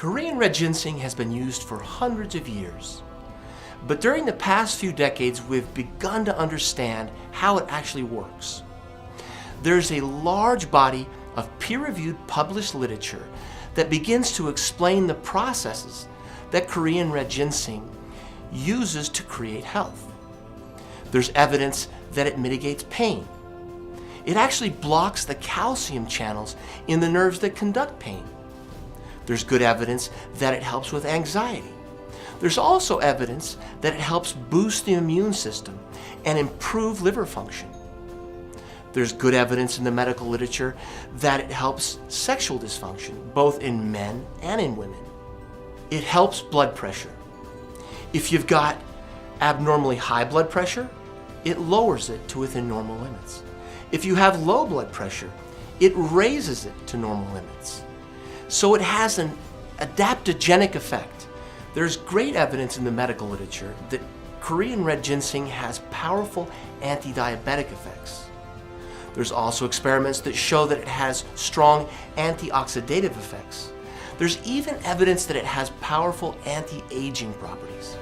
Korean red ginseng has been used for hundreds of years. But during the past few decades, we've begun to understand how it actually works. There's a large body of peer-reviewed published literature that begins to explain the processes that Korean red ginseng uses to create health. There's evidence that it mitigates pain. It actually blocks the calcium channels in the nerves that conduct pain. There's good evidence that it helps with anxiety. There's also evidence that it helps boost the immune system and improve liver function. There's good evidence in the medical literature that it helps sexual dysfunction, both in men and in women. It helps blood pressure. If you've got abnormally high blood pressure, it lowers it to within normal limits. If you have low blood pressure, it raises it to normal limits. So it has an adaptogenic effect. There's great evidence in the medical literature that Korean red ginseng has powerful anti-diabetic effects. There's also experiments that show that it has strong antioxidative effects. There's even evidence that it has powerful anti-aging properties.